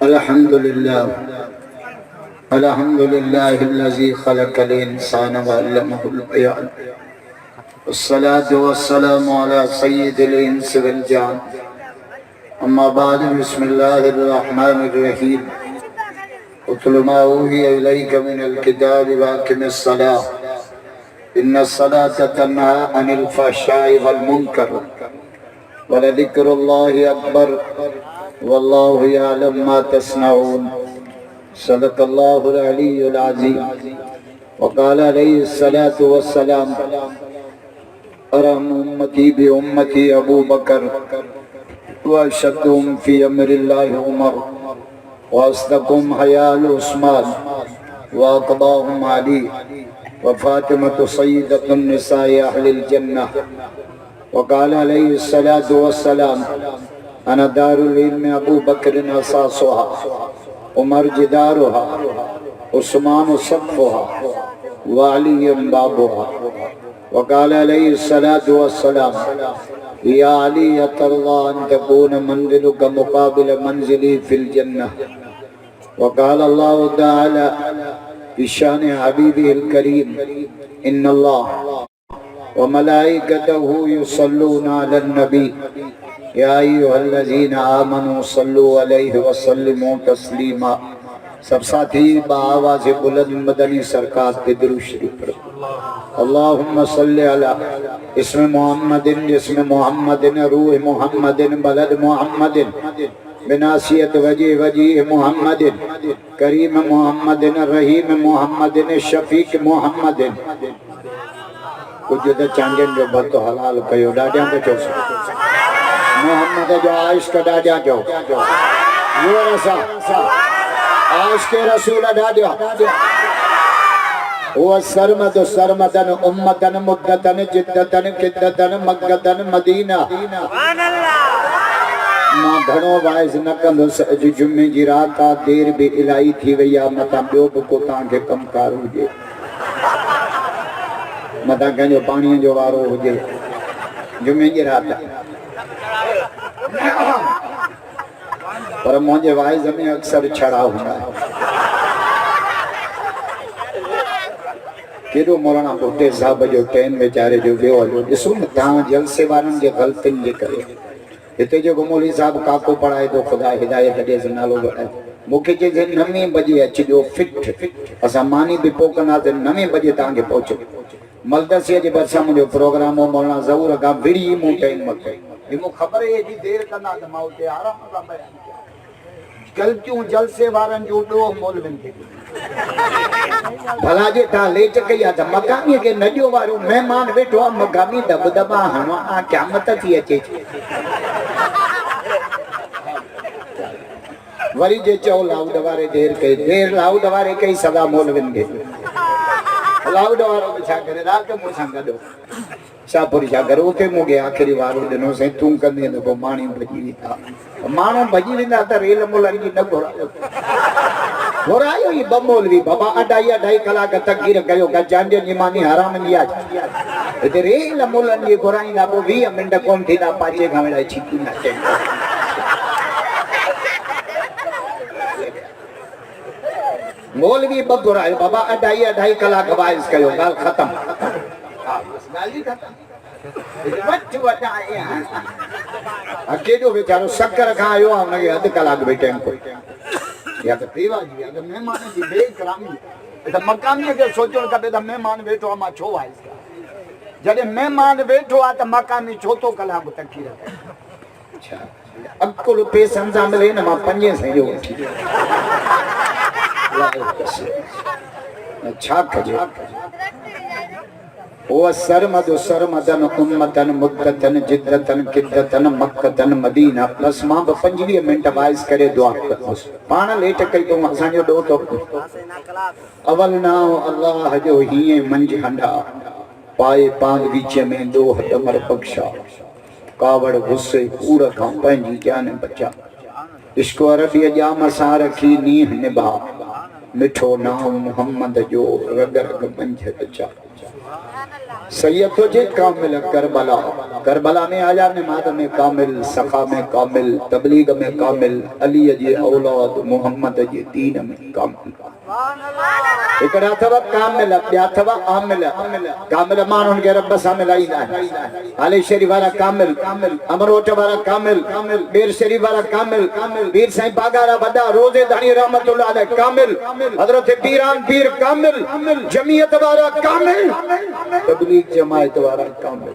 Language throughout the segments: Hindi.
अल्हम्दुलिल्लाह अल्हम्दुलिल्लाहिल्लज़ी खलक़ल इंसान व अल्लमहुल बयान वस्सलातु वस्सलामु अला सय्यिदिल इंस वल जान अम्मा बाद बिस्मिल्लाहिर रहमानिर रहीम उतलु मा ऊहिया इलैका मिनल किताबि व अक़िमिस सलाह इन्नस सलाता तन्हा अनिल फ़हशाइ वल मुनकर व लज़िक्रुल्लाहि अकबर वल्लाहु यअलम मा तस्नऊन सदक़ल्लाहुल अलीयुल अज़ीम वक़ाल अलैहिस्सलातु वस्सलाम अरहम उम्मती बि उम्मती अबू बकर व अशद्दुहुम फी अम्रिल्लाहि उमर व अस्दक़ुहुम हयाल उस्मान व अक़दाहुम अली व फ़ातिमतु सय्यिदतुन निसाइ अहलिल जन्नह वक़ाल अलैहिस्सलातु वस्सलाम अना दारुल इल्म अबू बकर असासुहा उमर जिदारुहा उस्मान सक़्फ़ुहा व अली बाबुहा वक़ाल अलैहिस्सलातु वस्सलाम या अली अतल्लाह अन तकून मंज़िलुका मुक़ाबिल मंज़िली फ़िल जन्नह वक़ाल अल्लाहु तआला बिशान हबीबिहिल करीम इन्नल्लाह व मलाइकतहु युसल्लूना अलन नबी या अय्युहल्लज़ीना आमनू सल्लु अलैहि व सल्लिमू तस्लीमा। सब साथी बाआवाज़ बुलंद मदनी सरकार पे दुरूद शरीफ पढ़ो। अल्लाहुम्मा सल्लि अला इस्म मुहम्मदिन जिस्म मुहम्मदिन रूह मुहम्मदिन बलद मुहम्मदिन बिनासियत वजीह मुहम्मदिन करीम मुहम्मदिन रहीम मुहम्मदिन शफीक मुहम्मदिन। कुछ तो चांजन जो भतो हलाल कयो डाडियां को चो मोहम्मद जो आइश का डाडियां जो वो रसा आइश के रसूल डाडिया वो सरमद सरमदन उम्मतन मुद्दतन जिद्दतन किद्दतन मक्कतन मदीना मां घणो वाइज न कंदुस अज जुमे जी रात आ देर भी इलाही थी वई आ मता बियो को ताके कमकार हुजे मता कंहिंजो पाणीअ जो वारो हुजे जुमे जी रात पर मुझे वाइज में अक्सर छड़ा हूंदा केॾो मौलाना भुट्टे साहब जो टाइम वेचारे जो वियो हलियो ॾिसो न तव्हां जलसे वारनि जे ग़लतियुनि जे करे हिते जेको मौलवी साहब काको पढ़ाए थो ख़ुदा हिदायत ॾेसि नालो वठाए मूंखे चइजे 9 बजे अचिजो फिट असां मानी बि पोकंदासीं 9 बजे तव्हांखे पहुचो मलदसीअ जे भरिसां मुंहिंजो प्रोग्राम हो मौलाना ज़हूर खां विड़ी मूं टाइम मथे मूं ख़बर आहे एॾी देरि कंदा त मां उते आराम सां बयानु कयां ग़लतियूं जलसे वारनि जो ॾोह मौलवियुनि खे भला जे तव्हां लेट कई आहे त मकामीअ खे न ॾियो वारो महिमान वेठो आहे मकामी दॿ दॿा हणो आहे क़यामत थी अचे वरी जे चओ लाउड वारे देरि लाउड वारे कई सदा मौलवियुनि खे लाउड वारो बि छा करे राति मूंसां गॾु शाहपुरी छा करे उते मूंखे आख़िरी वारो ॾिनो साईं तूं कंदे त पोइ माण्हू भॼी वेंदा माण्हू भॼी वेंदा त रेल मुलनि जी न घुरायो ई 2 मौलवी बाबा 2.5 कलाक तकबीर कयो गजांडियुनि जी मानी हरामनि जी आहे हिते रेल मुलनि जी घुराईंदा पोइ 20 मिंट कोन थींदा पाचे खां वेड़ा छिकींदा मौलवी 2 घुरायो बाबा 2.5 कलाक वाइज़ कयो ॻाल्हि ख़तम केॾो वीचारो शक्कर खां आयो आहे हुनखे 1/2 कलाक बि टाइम कोई या त बेवाजी या त महिमान जी बेकरामी त मकामीअ खे सोचणु खपे त महिमान वेठो आहे मां छो वाइज़ कयां जॾहिं महिमान वेठो आहे त मकामी छो थो कलाक तकी रखे अकुल पैसनि सां मिले न मां 5 सां जो वठी छा कजे वो सरमद सरमदन उम्मतन मुद्दतन जिद्दतन किद्दतन मक्कतन मदीना प्लस मां 25 मिनट वाइज़ करे दुआ कंदुसि पाण लेट कई तो असांजो ॾोह थो अवल नाओ अल्लाह जो हीअं मंझि हंडा पाए पांग विच में ॾोह डमर बख्शा कावड़ गुस्से कूड़ खां पंहिंजी जान बचा इश्क अरबी जाम सां रखी नीह निभा मिठो नाम मोहम्मद जो रग रग मंझत चा सैयद तो जे कामिल करबला करबला में आया नमाज में कामिल सखा में कामिल तबलीग में कामिल अली जी औलाद मोहम्मद जी दीन में कामिल एकड़ा अथवा कामिल ॿिया अथवा आमिल कामिल माण्हुनि खे रब सां मिलाईंदा आहिनि आले शरीफ वारा कामिल अमरोट वारा कामिल बीर शरीफ वारा कामिल बीर साईं बागारा वॾा रोज़े धाणी रहमतुल्लाह अलैह कामिल हज़रत पीरान पीर कामिल जमीयत वारा कामिल तबलीग जमायत वारा कामिल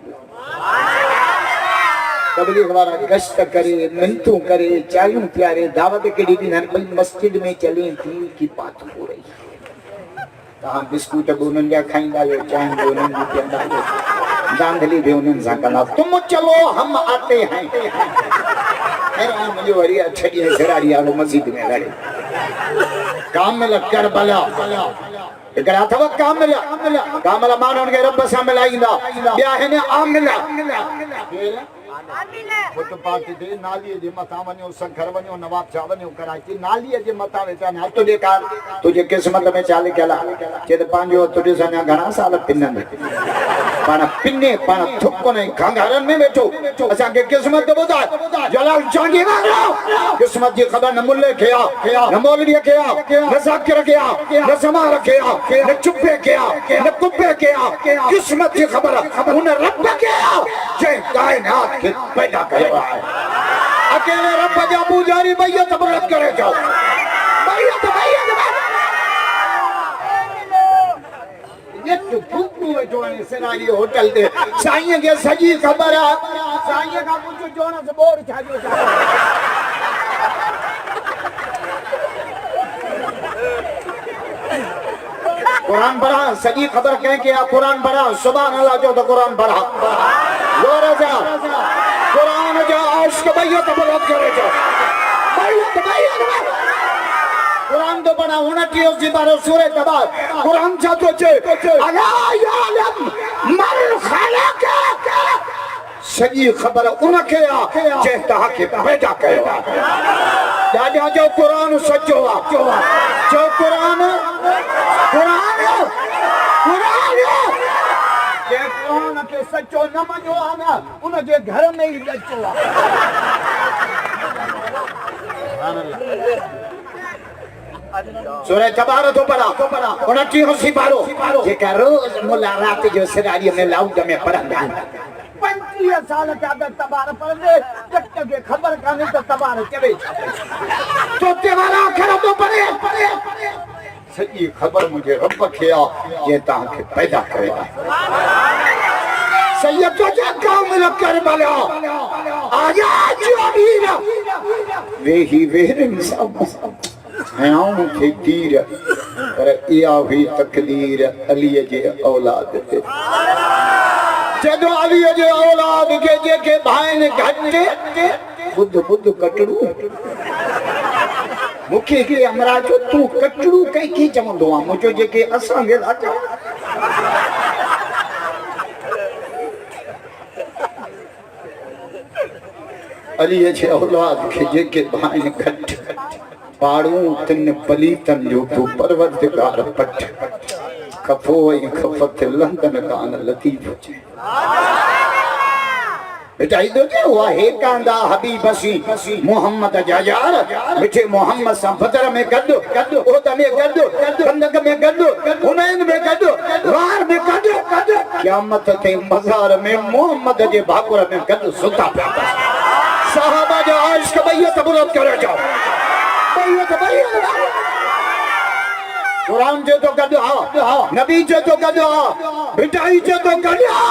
तबलीग वारा गश्त करे मिनतूं करे चायूं प्यारे दावत केॾी ॾींदा आहिनि भई मस्जिद में चले थी की बात हो रही तव्हां बिस्कुट बि उन्हनि जा खाईंदा आहियो चांहि बि उन्हनि जी पीअंदा आहियो धांधली बि उन्हनि सां कंदा तुम चलो हम आते हैं अहिड़ा मुंहिंजो वरी 6 ॾींहं घराड़ी आयो मस्जिद में लड़े कामिल करबला एकड़ा अथवा कामिल माण्हुनि खे रब सां मिलाईंदा ॿिया आहिनि आमिल फुटपाथ ते नालीअ जे मथां वञो सखर वञो नवाब शाह वञो कराची नालीअ जे मथां वेठा आहिनि हथ ॾेखार तुंहिंजे क़िस्मत में छा लिखियल आहे चए त पंहिंजो हथ ॾिस अञा घणा साल पिननि पाण पिने पाण थुकनि ऐं खंघारनि में वेठो असांखे क़िस्मत ॿुधाए जलाल चांदी वारो क़िस्मत जी ख़बर न मुल्ले खे आहे न मौलवीअ खे आहे न ज़ाकिर खे आहे न समार खे आहे न चुपे खे आहे न कुपे खे आहे क़िस्मत जी ख़बर हुन रब खे आहे जंहिं काइनात खे पैदा कयो आहे अकेले रब जा पुजारी बैयत बरत करे जाओ बैयत ये तो फुकू वेठो आहे सिरारी होटल ते साईं खे सॼी ख़बर आहे साईं खां पुछो जोन से बोर छाजो कुरान पढ़ा सॼी ख़बर कंहिंखे आहे कुरान पढ़ा सुभान अल्लाह जो त कुरान पढ़ा जोर सां कुरान जा इश्क बैयत बरत करे जाओ बैयत कुरान तो पढ़ा 29 सिपारो सूरह तबार कुरान छा तो चे अला यालम मन खलक सॼी ख़बर उनखे आहे जंहिं तव्हांखे पैदा कयो आहे ॾाढा जो कुरान सचो आहे जो कुरान जे कुरान खे सचो न मञो आहे न उनजे घर में ई ॾचो आहे सूरह तबार तो पढ़ा 29 सिपारो जेका रोज़ मुल्ला रात जो सिरारीअ में लाउड में पढ़ंदा आहिनि 25 साल थिया त तबार पढ़ंदे जट खे ख़बर कान्हे त तबार चवे तो तेवारा अखर तो पढ़े सॼी ख़बर मुंहिंजे रब खे आहे जे तव्हांखे पैदा कयो आहे सैयद तो जे कामिल करबला आया जो वीर वेही वेरनि सां आऊं खे तीर पर इहा हुई तकदीर अलीअ जे औलाद ते जॾहिं अलीअ जे औलाद खे जेके भाइनि घटि बुध कटड़ू मूंखे के अमरा जो तूं कटड़ू कंहिंखे चवंदो आहे मुंहिंजो जेके असांखे अलीअ जे औलाद खे जेके भाइनि घटि पाड़ू तिन पलीतन जो तू परवरदिगार पट खफो ऐं खफत लंदन कान लतीफ बेटा इदो जे हुआ हे कांदा हबीब सी मोहम्मद जा यार मिठे मोहम्मद सां बदर में गड ओद में गड खंदक में गड हुनैन में गड वार में गड क़यामत ते मज़ार में मोहम्मद जे भाकुर में गड सुता पिया सहाबा जा इश्क बैयत बुलंद करे जाओ कुरान जो तो गॾु हा नबी जो तो गॾु हा बिटाई जो तो गॾु हा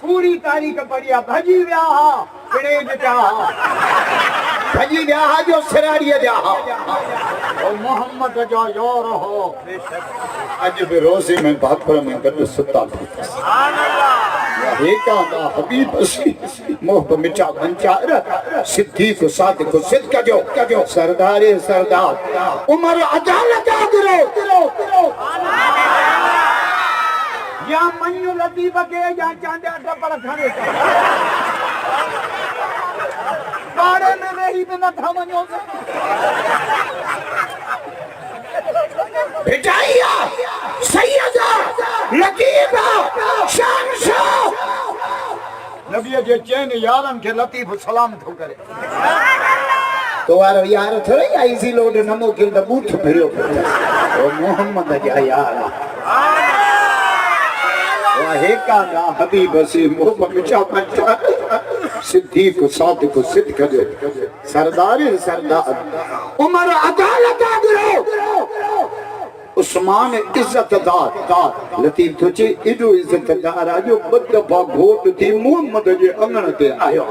पूरी तारीख़ पढ़ी आहे भॼी विया हा पिणेज जा भॼी विया हा जो सिरारीअ जा हा मोहम्मद जो यार हो अॼु बि रोज़े में भाकुर में गॾु सुता हबीब सी मोह मिठा मंचार सिद्दीक़ सादिक़ सिद्क जो सरदारे सरदार उमर अदालत आगरो या मन्नू लतीफ के या चांदे डबल खड़े बाड़े में वही भी न था मन्नो भिटाइया सैयदा लतीफा शमशो नबी जे चैन यारन के लतीफ सलाम थो करे तो वारो यार थोड़ी IC load NaMo kill the booth फिरो ओ मोहम्मद जा यार वाहे का ना हबीब से मोह मिचा बच्चा सिद्दीक सादिक सिद्द करे सरदार सरदार उमर अदालत आगरो उस्मान इज्जतदार लतीफ तो चे इदो इज्जतदार आजो बदफा घोट थी मोहम्मद जे अंगण ते आयो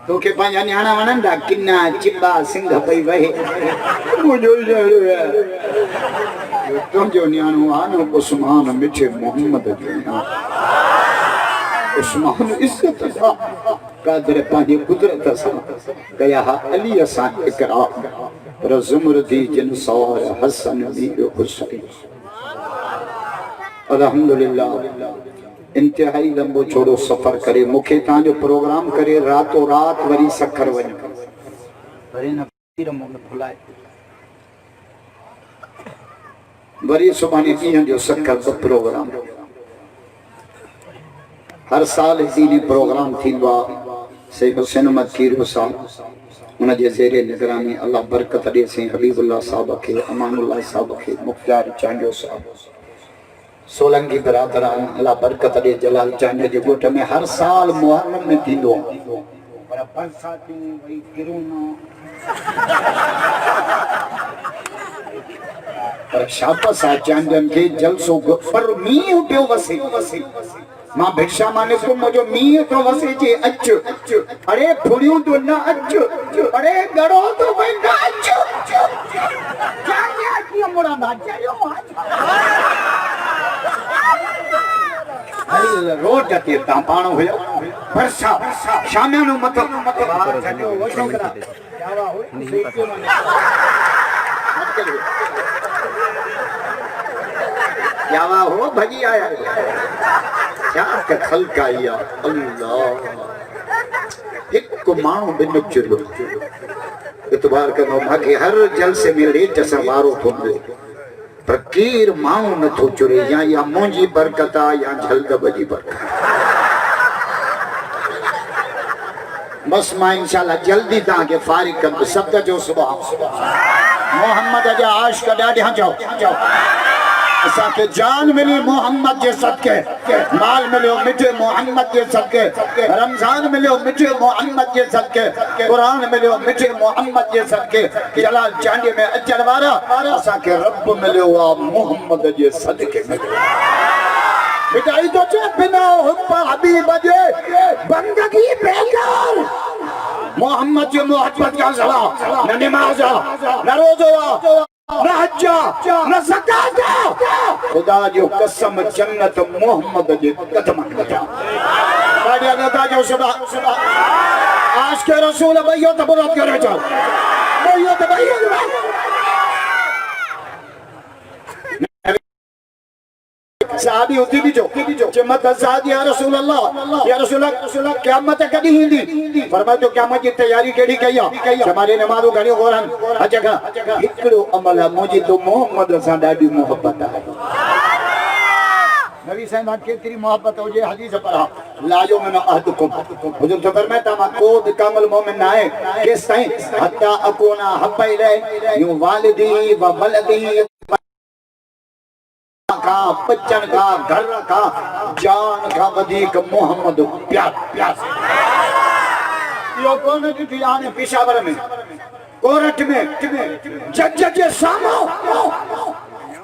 तो के पंहिंजा न्याणा वणंदा किन्ना चिब्बा सिंह पई वहे मुंहिंजो न्याणो आहे तुंहिंजो न्याणो आहे न उस्मान मिठे मोहम्मद जो उस्मान इज्जतदार कादर पंहिंजी कुदरत सां कया अली सां इकराम पर ज़ुमरदी जिन सवार हसन दी हुसैन अल्हम्दुलिल्लाह इंतहाई लंबो छोड़ो सफर करे मुखे ता जो प्रोग्राम करे रातों रात वरी सखर वण वरी न पीर मुंड फुलाए वरी सुभाणे ॾींहं जो सखर जो प्रोग्राम हर साल दीनी प्रोग्राम थींदो आहे से हुसैन मकीर साहब उन जे ज़ेरे निगरानी अल्लाह बरकत ॾे से हबीबुल्लाह साहब के अमानुल्लाह साहब के मुख्तार चांडियो साहब सोलंकी बरादरान अल्लाह बरकत दे जलाल चांडियो जे गोठ में हर साल मुहर्रम में थींदो पर बरसाती वही किरोना पर शापस आ चांडियन के जलसो पर मींह पियो वसे मां भिक्षा माने को मुझो मींह तो वसे जे अच अरे फुड़ियूं तो न अच अरे गड़ो तो वेंदा अच क्या की मोरा ना जायो अरे रोड जाते ता पाणो हुयो वर्षा शामियानो मत छडो वो छोकरा जावा हो देखियो जावा हो भजी आया क्या का खलका या अल्लाह एक माण्हू बिन चुलो इतबार कनो माके हर जलसे में लेट सवारो थोंदे पर केर माण्हू न थो चुरे या मुंहिंजी बरकत आ या झलदब जी बरकत बस मां इंशाल्लाह जल्दी ता के फारिग कर शब्द जो सुभान मोहम्मद जा आशिक ॾाढा जाओ असा के जान मिली मोहम्मद जे सदके माल मिलियो मिठे मोहम्मद जे सदके रमजान मिलियो मिठे मोहम्मद जे सदके कुरान मिलियो मिठे मोहम्मद जे सदके जलाल चांडी में अचण वारा असा के रब मिलियो आ मोहम्मद जे सदके बिटाई तो चे बिना हुब्बा हबीब जे बंदगी बेकार मोहम्मद जे मोहब्बत का सलाह न नमाज न रोजा न हज न ज़कात खुदा जो कसम जन्नत मोहम्मद जे कदम ॾाढा नेता जो सुबह आज के रसूल भइयो त बुरत करे चल भइयो त भइयो साहबी उठी भी जो जमत साद या रसूल अल्लाह क़यामत कदी हिंदी फरमायो तो क़यामत की तैयारी केड़ी कया हमारे नमाज़ो घणियो गोरन अजगा हिकड़ो अमल मुजी तो मोहम्मद सा डाडी मोहब्बत है नबी साईं केतरी मोहब्बत हो जे हदीस पढ़ा लाजो मन अहदुकुम हुजूर तो फरमाता मा को कामिल मोमिन ना है किस ताईं हत्ता अकोना हब्बा इले यू वालिदी व वलदी का बच्चन का घर का जान का वधिक मोहम्मद प्यार यो कौन थी आने पेशावर में कोरट में जज जे सामो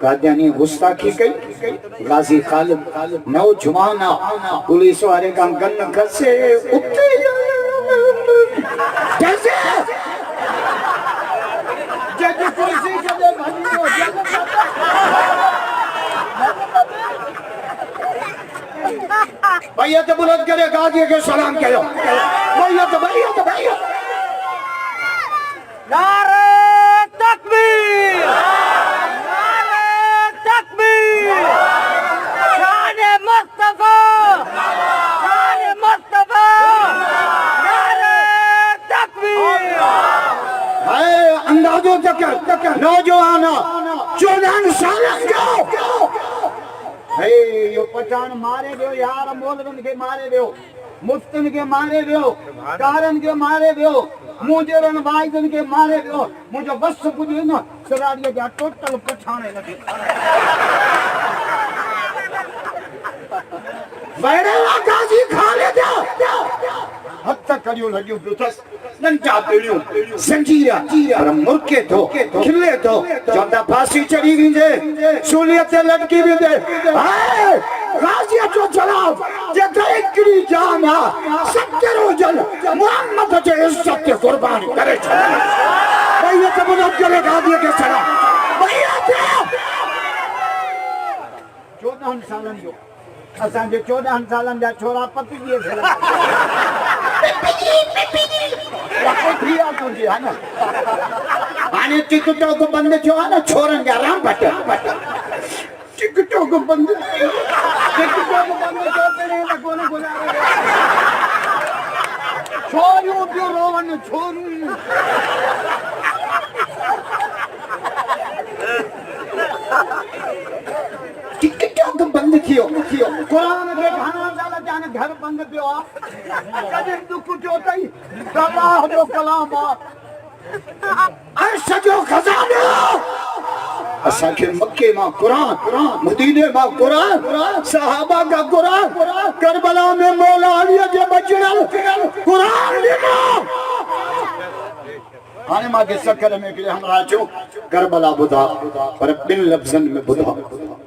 कादियानी गुस्ताखी कई गाजी खालिद नौजवाना पुलिस वाले का गन खसे उठे जैसे जज पुलिस के दे भैया तो बुलंद करे गाजी के सलाम करो भैया तो नारे तकबीर शान मुस्तफा नारे तकबीर है अंदाजो नौजवान 14 साल यो पठान मारे वियो यार मौलवन के मारे वियो मुफ्तन के मारे वियो कारन के मारे वियो मुजरन वाइदन के मारे वियो मुझे बस पुजे न सराड़िया जा टोटल पठाने लगे बड़े गाजी खा ले दे हद तक करियो लगियो दुतस नंजा पेड़ियो संजीरा पर मुर्के तो खिले तो चंदा फांसी चढ़ी विंदे सूलियत ते लटकी विंदे हाय गाजी जो चलाओ जे गईकड़ी जान सत्तरो जन मोहम्मद जे इज्जत के कुर्बान करे भैया तो मदद करे गाजी के चला भैया 14 सालन जो असां जे 14 सालन जा छोरा पति दिए भेला कोठिया तुझे है ना आने टिकटों को बंद जो है ना छोरन जा राम बट टिकटों को बंद जो तेरे ना कोने बोला छोरू जो रोवन छोरू टिकटों को बंद कियो कुरान के खाना जाला जाने घर बंद पियो कदे दुख जो तई अल्लाह जो कलाम अर्श जो खजानो असा के मक्के मां कुरान मदीने मां कुरान सहाबा का कुरान करबला में मौला अली जे बचड़ल कुरान लिखो हाने मां के सकर में के हमरा जो करबला बुधा पर बिन लफ्जन में बुधा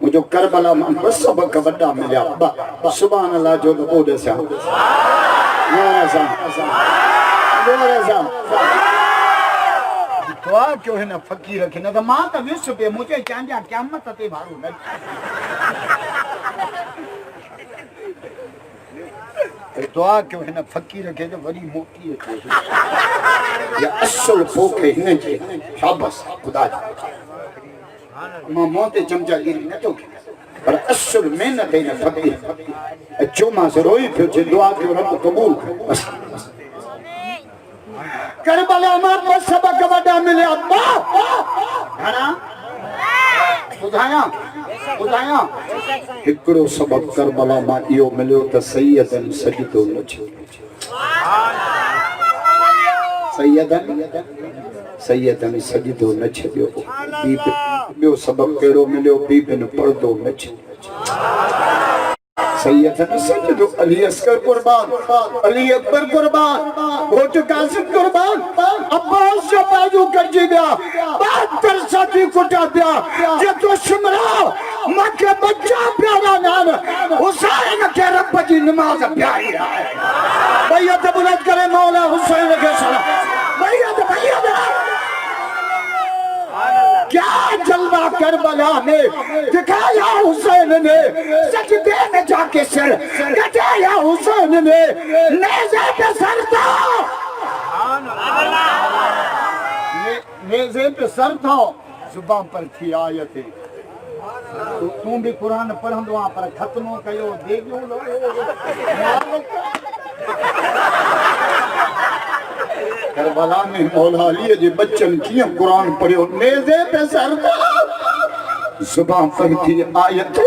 मुझे करबला में बस सबक वड्डा मिलिया सुभान अल्लाह जो बोले सा तो क्यों है ना फकीर रखे ना तो मां तो विश्व पे मुझे चांजा क़यामत ते भारू न दुआ क्यों है ना फकीर के जो बड़ी मोटी है ये असल पोके हिन जे शाबाश खुदा मां मोते चमचा गिरी न तो पर असल मेहनत है ना फकीर चुमा से रोई फिर जे दुआ के रब कबूल बस करबला में बस सबक वडा मिले अब्बा घणा बुधाया हिकड़ो सबक करबला में इयो मिलियो त सैयदन सजदो न छो सैयदन सजदो न छयो ॿियो सबक कहिड़ो मिलियो बीबिन पर्दो न छो सैयदन सजदो अली असगर कुर्बान अली अकबर कुर्बान घोट कासिम कुर्बान अब्बास जो बाजू करजी गया 72 साथी कुटा दिया जे तो शिमरा मके बच्चा प्यारा नाम हुसैन के रब जी नमाज प्यारी है भैया तो बुलंद करे मौला हुसैन के सलाम भैया क्या जलवा करबला में दिखाया हुसैन ने सजदे में जाके सिर कटाया हुसैन ने नेज़े पे सर था नेज़े पे सर था जुबान पर थी आयत तू भी कुरान पढ़ंदो आ पर खत्मो कयो देजो करबला में मौला अली जे बच्चन किया कुरान पढ़ियो नेज़े पे सर था जुबान पर थी आयत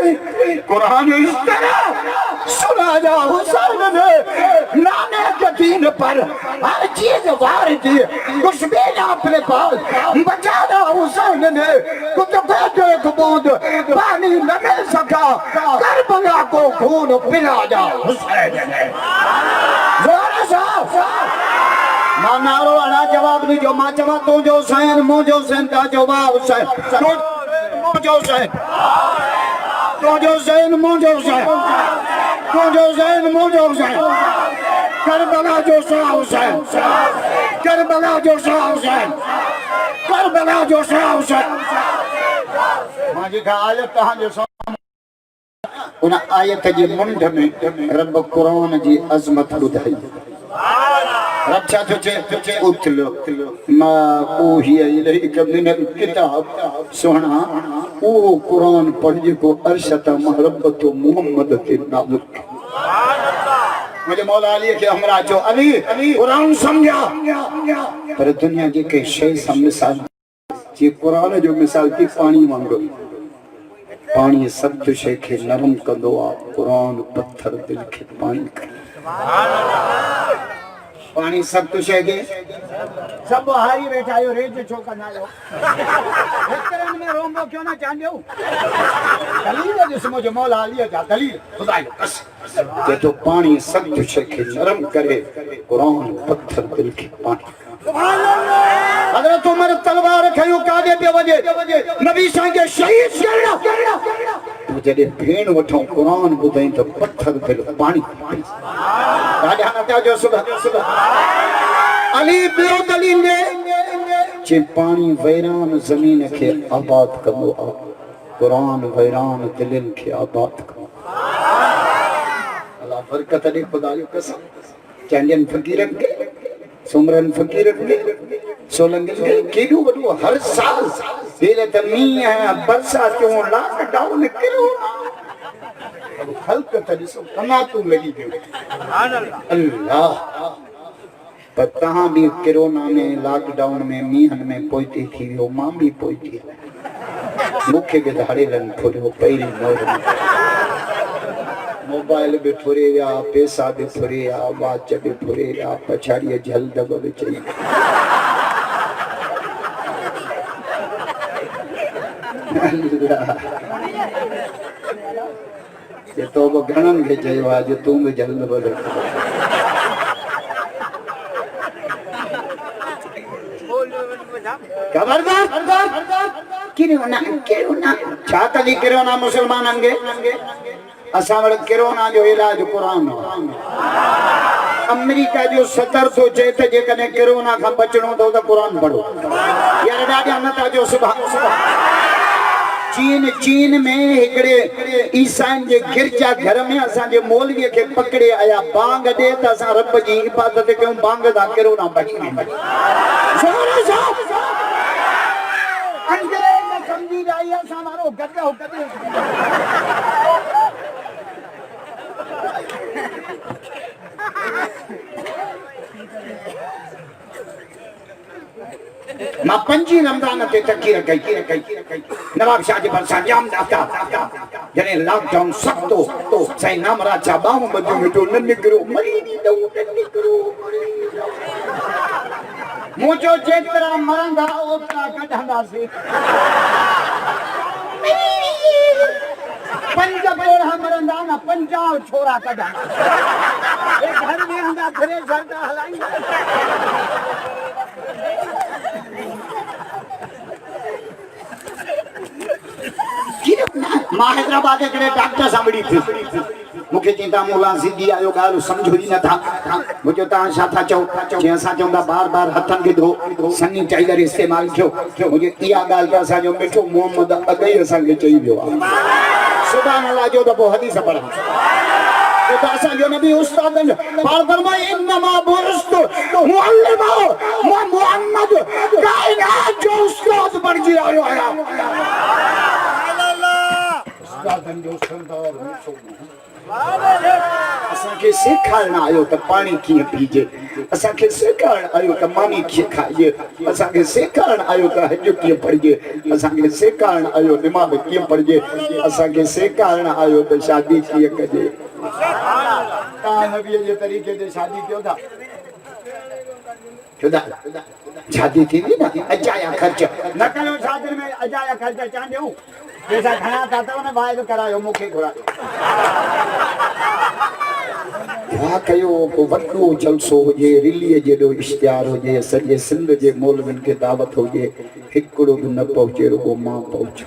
कुरान इस तरह सुना जा हुसैन ने नाने के दीन पर हर चीज वार दी कुछ भी ना अपने पास बचाना हुसैन ने कुछ बेटे को बूंद पानी न मिल सका करबला को खून पिला जा हुसैन ने जोर से मां नारो अना जवाब नहीं जो मां जवाब तो जो हुसैन मुझे हुसैन का जवाब हुसैन मुझे हुसैन तो जो हुसैन मुझे हुसैन तो जो हुसैन मुझे हुसैन करबला जो शाह हुसैन करबला जो शाह हुसैन करबला जो शाह हुसैन मां जी का आयत कहां जो उन आयत जी मुंड में रब कुरान जी अजमत ॿुधाई रब छा थो चए उतलो मा ओहिया इलैका मिनल किताब सुना ओ कुरान पढ़ जेको अरशत मोहब्बत मोहम्मद के नाज़िल सुभान अल्लाह मुझे मौला अली के हमरा जो अली कुरान समझा पर दुनिया जी के शय सम मिसाल जे कुरान जो मिसाल की पानी वांगुरु पानी सख्त शइ खे नरम कंदो आहे कुरान पत्थर दिल खे पानी पानी सख्त शइ खे सब हारी बैठा आयो रेज छो कंदा आयो हिकरन में रोंबो क्यों ना चांदियो दलील जिस्मो जो मौला अली जा दलील खुदा जो कसम जे तो पानी सख्त शइ खे नरम करे कुरान पत्थर दिल खे पानी हज़रत उमर तलवार खयो कागे पे वजे नबी साईं के शहीद करना तो जडे भेण वठो कुरान बुधाई तो पत्थर दिल पानी राजा नता जो सुबह अली बियो दलील ने जे पानी वैरान जमीन के आबाद कंदो आ कुरान वैरान दिलन के आबाद कंदो अल्लाह बरकत दे खुदा जो कसम चंदन फकीरन के सुमरन फकीरन के सोलंगन के केडू वडो हर साल दिल त मींह है बरसातों लॉकडाउन करो अब खल्क त ॾिसो कनातू लगी पियो अल्लाह पर तहां भी कोरोना में लॉकडाउन में मीहन में पोइती थी वियो मां भी पोइती मुखे के धाड़ेलन फुरियो पहिरी मोर मोबाइल भी फुरे विया पैसा भी फुरे विया वाच भी फुरे विया पछाड़ीअ झल दब भी चई ये तो वो घणन के चयो आज तू भी जल्द बदल खबरदार किरोना छा कदी किरोना मुसलमानन के असा वट किरोना जो इलाज कुरान अमेरिका जो सदर तो चए त जेकॾहिं किरोना खां बचणो अथव त कुरान पढ़ो यार ॾाढा नथा जो सुभाणे चीन में हिकड़े ईसाइन जे गिरजा घर में असांजे मौलवीअ खे पकड़े आया बांग ॾे त असां रब जी इबादत कयूं बांग दा किरोना बची अंग्रेज समझी रही असां वारो गदो गदे मां 5 रमजान ते तकीर कई नवाब शाह जे भरसा जाम दाता जने लॉकडाउन सख्तो तो साईं नामरा चा बाम बजो मिटो न निकरो मरी नी दो न निकरो मुझो जेतरा मरंदा ओतरा कढंदासी 5 बोरा मरंदा ना 50 छोरा कढा ए घर में हंदा घरे सरदा हलाईंदा मां हैदराबाद हिकिड़े डॉक्टर सां मिली थी मूंखे चई तव्हां मोला सिंधी आयो ॻाल्हि सम्झो ई नथा मुंहिंजो तव्हां छा था चओ जीअं असां चवंदा बार बार हथनि खे धो सैनिटाइज़र इस्तेमालु कयो मुंहिंजी इहा ॻाल्हि त असांजो मिठो मोहम्मद अॻे ई असांखे चई वियो आहे सुभाणे अलाह जो त पोइ हदीस पढ़ां तो असांजो नबी उस्तादन पाण फरमाए इन्नमा बुरस्तु मुअल्लिमा मुहम्मद कायनात जो उस्ताद बणजी आयो आया उस्तादन जो सरदार असांखे सेखारण आयो त पाणी कीअं पीजे असांखे सेखारण आयो त मानी कीअं खाइजे असांखे सेखारण आयो त हज कीअं पढ़जे असांखे सेखारण आयो दिमाग़ कीअं पढ़जे असांखे सेखारण आयो त शादी कीअं कजे तव्हां नबीअ जे तरीक़े ते शादी कयो था शादी थींदी न अजाया ख़र्च न कयो शादी में अजाया ख़र्च अचां ॾियूं पैसा खणा था त न वाइदो करायो मूंखे घुरायो वाह कयो को वॾो जलसो हुजे रिलीअ जेॾो इश्तिहार हुजे सॼे सिंध जे मौलवियुनि खे दावत हुजे हिकिड़ो बि न पहुचे रुगो मां पहुचो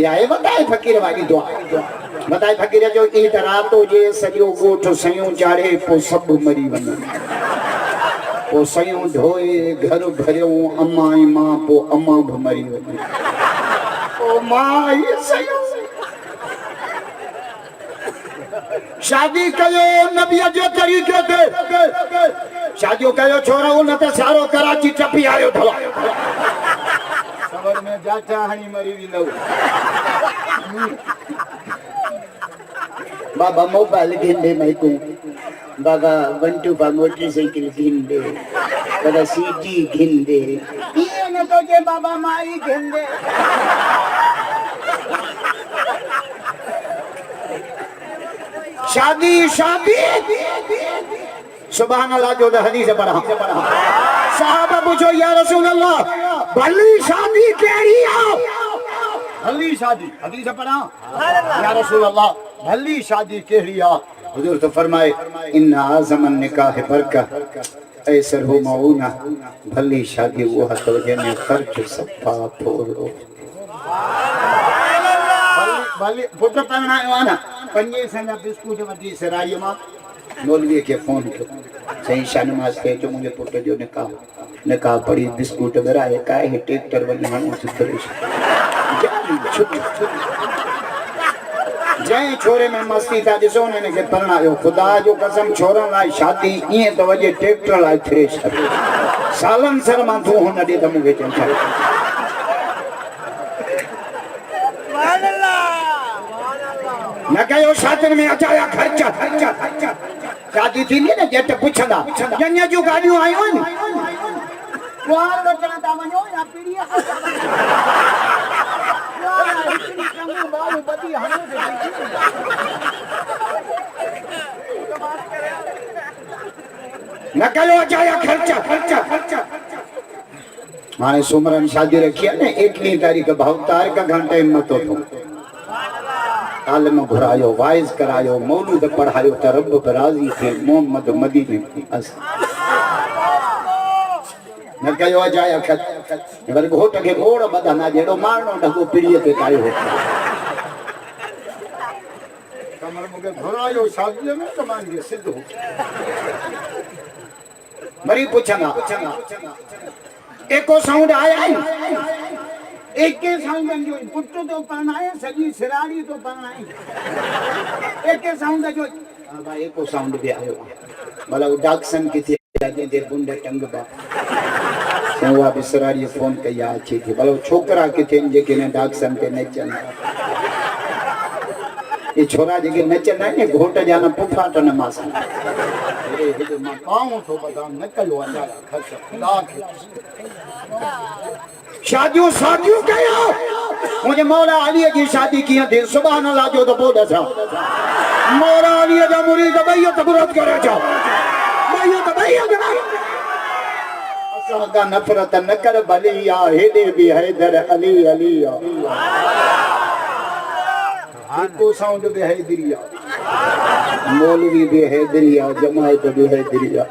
इहा आहे वॾाए फ़क़ीर वारी दुआ वॾाए फ़क़ीर जो ईद राति हुजे सॼो ॻोठ सयूं चाढ़े पोइ सभु मरी वञनि पोइ सयूं धोए घर भरियूं अम्मा ऐं मां पोइ अम्मा बि मरी वञे पोइ मां इहे सयूं शादी कयो नबीअ जे तरीक़े ते शादियूं कयो छोरा उन ते सारो कराची टपी आयो अथव ख़बर में जाचा हणी मरी वेंदव बाबा मोबाइल गिंदे में तूं बाबा बंटू पा मोटरसाइकिल घिन दे, बाबा सीटी घिन दे। ये न तो जे बाबा माई घेंदे। शादी शादी सुभान अल्लाह जो हदीस पढ़ा साहब पूछो या रसूल अल्लाह भली शादी केड़ी आ? भली शादी हदीस पढ़ा या रसूल अल्लाह भली शादी केड़ी आ? हुजूर तो फरमाए इन आज़मन निकाह बरकत ऐसर हो मऊना, भली शादी वो हतो जने खर्च सफा थोड़ो। भली पुट परणायो ना पंजे संगा बिस्कुट वठी सराई मां मौलवी के फोन कयो सही शानमाज के जो मुझे पुट जो निकाह पड़ी बिस्कुट बराए काए ट्रैक्टर वने मानो सुतरे जय छोरे में मस्ती था दिसो ने के परणायो खुदा जो कसम छोरा ला शादी ये तो वजे ट्रैक्टर ला थ्रेशर सालन सर मां तू हुन दे त मुके टेंशन न कयो शादी में अचाया खर्चा खर्चा खर्चा शादी थी ना जट पुछंदा जन्या जो गाड़ियों आयो न कुआर वचन ता वञो या पीड़िया कुआर इतनी कम बाल बदी हणे दे न कयो अचाया खर्चा खर्चा खर्चा माने सुमरन शादी रखी है ना 1 तारीख भावतार का घंटे हिम्मत हो आलम घुरायो वाइज करायो मौलूद पढ़ायो त रब राजी थे मोहम्मद मदीने अस न कयो अजाया खत वर घोट के घोड़ बदना जेड़ो मारनो ढगो पीड़िए ते कायो कमर मुके घुरायो शादी में कमान के सिद्ध हो मरी पूछना एको साउंड आया एक के साउंड जो पुट तो परणाए सजी सिराड़ी तो परणाए एक के साउंड जो भाई एको साउंड भी आयो भला डाक्सन किथे जाते दे बुंडे टंग बा सेवा बिसरारी फोन कया अच्छी थी भला छोकरा किथे जेके ने डाक्सन के नचन ये छोरा जेके नचन है ने घोट जाना पुफाट न मासा हे मां पाऊं तो बता न कयो अंजा खर्च खुदा शादियों शादियों कयो मुझे मौला अली की शादी की थी सुभान अल्लाह जो तो बोल दसा मौला अली दा मुरीद बैयत बुरत करे जा बैयत असा का नफरत न कर बलिया हेदे भी हैदर अली अलिया को साउंड भी है दिरिया मौलवी भी हैदरिया जमायत भी हैदरिया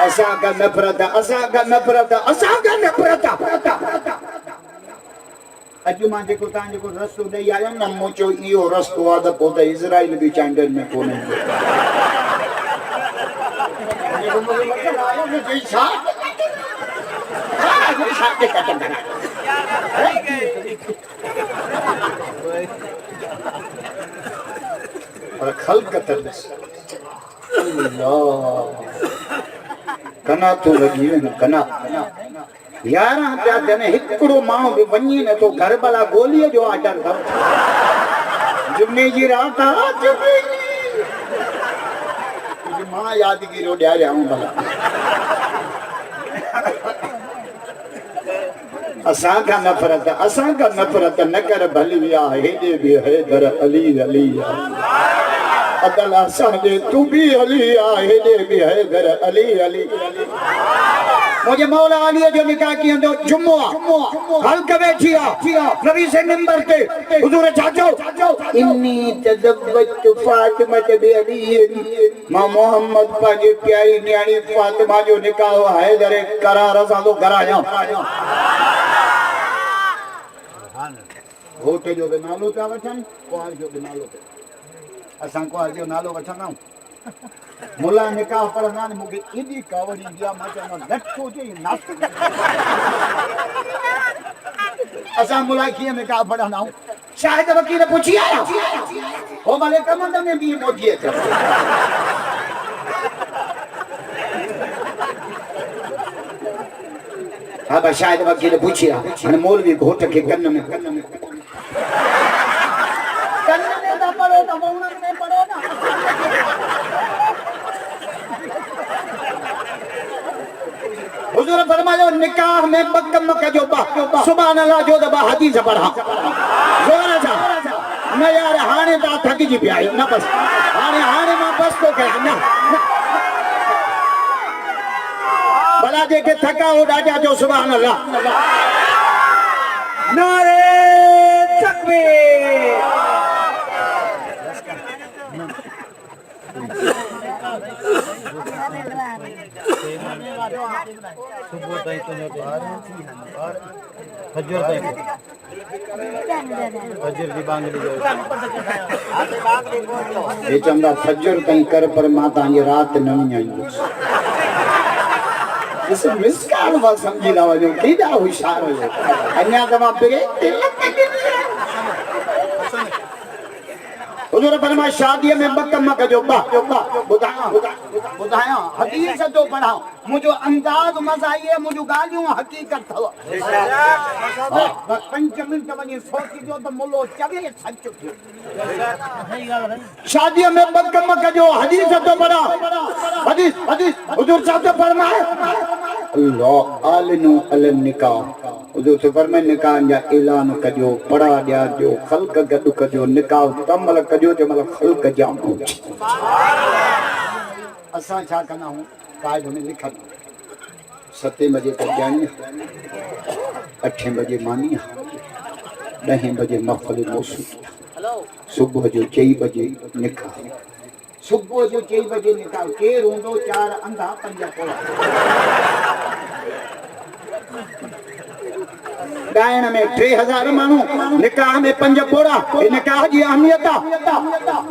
असा का नफरत असा का नफरत असा का नफरत अजु मां जेको तां जेको रस्तो ॾेई आयो न मुचो इहो रस्तो आ त पोइ त इज़राइल बि चांडल में कोन्हे जेको मूंखे वचन आयो न जई छा और खलकत अल्लाह कना तो लगी न कना यार पिया तने हिकड़ो माण्हू बि वञी न तो करबला गोलीअ जो आर्डर कर जुमे जी रात आ जुमे जी मां यादगिरो ॾियारियाऊं भला असां का नफ़रत न कर भली आ हेॾे बि हैदर अली अली अदल असां जे तू भी अली आ हेॾे बि हैदर अली अली मुझे मौला अली जो निकाह किया तो जुम्मो हल्क बैठी आ नबी से मिंबर पे हुजूर चाचो इन्नी तदब्बत फातिमा बि अली मां मोहम्मद पाजे प्यारी न्याणी फातिमा जो निकाह हैदर करार सां तो कराया घोट जो भी नालो पिया वठनि कुंवार जो भी नालो पिया असां कुंवार जो नालो वठंदा आहियूं मुला निकाह पढ़ंदा आहिनि मूंखे एॾी कावड़ी ईंदी आहे मां चवंदो लठो चई नास्तो असां मुला कीअं निकाह पढ़ंदा आहियूं शाहिद वकील पुछी आया हो भले कमंद में बि मोदीअ खे हाँ बस शायद वकील पूछिया हाणे मौलवी घोट के कन्न में कन्न में त पढ़ो त मुंहं में पढ़ो ना निकाह में बकम कजो बा सुभान अल्लाह जो दबा हदीस पढ़ा जोर सा न यार हाणे ता थक जी पिया न बस हाणे मां बस तो कह न भला जेके थका हो ॾाढा जो सुभान अल्लाह नारे तकबीर ये चंदा फजर ताईं कर पर मां तव्हांजी राति न विञाईंदुसि इस मिसकाल वाल समझी ला वञो केॾा होशियार हुयो अञा तव्हां हुजूर फरमाए शादीअ में बकम कजो ॿुधायां हदीस तो पढ़ा मुझो अंदाज मजा आई है मुझो गालियों हकीकत थव 5 मिनट वञी सोची जो तो मुलो चवे सच थियो शादीअ में बकम कजो हदीस तो पढ़ा हदीस हुजूर साहब तो फरमाए अल्लाह आलिनु अल निकाह हुजूर तो फरमाए निकाह जा ऐलान कजो पढ़ा ॾिया जो ख़ल्क़ गॾु कजो निकाह तमल कजो जमल ख़ल्क़ जाम असां छा कंदा हूं कायद में लिखल 7 बजे तक जानी 8 बजे मानी 10 बजे महफिल मौसूल सुबह जो 4 बजे निकाह सुबह जो 4 बजे निकाह केर हूंदो 4 अंधा 5 पोला ॻाइण में 3000 माण्हू निकाह में 5 पोड़ा निकाह जी अहमियत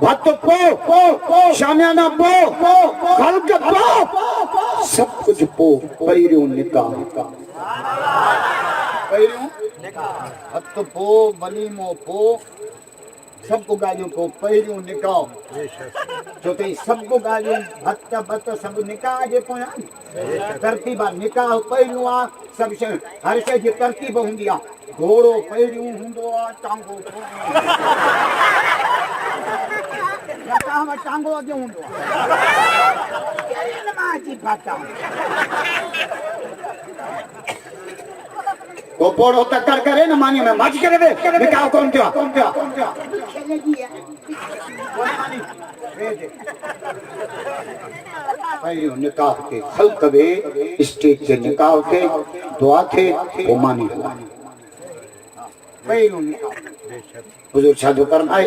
भत पो शामियाना पो ख़ल्क़ पो सब कुछ पो पहिरियों निकाह पहिरियों हथ पो वलीमो पो सब को गालियों को पहिरियों निकाह जो ते सब को गालियों हथ बत सब निकाह जे पोया तरतीब निकाह पहिरियों आ सब शइ हर शइ जी तरतीब हूंदी आ घोड़ो पहिरियों हूंदो आ टांगो निकाह में टांगो अॻे हूंदो आ नमाज़ी बाता वो पोड़ो तक्कर करे न मानी में मच करे वे निकाह कौन थियो पहिरियों निकाह के ख़ल्क़ वे स्टेज ते निकाह थे दुआ थे वो मानी पहिरियों निकाह हुजूर छा जो फरमाए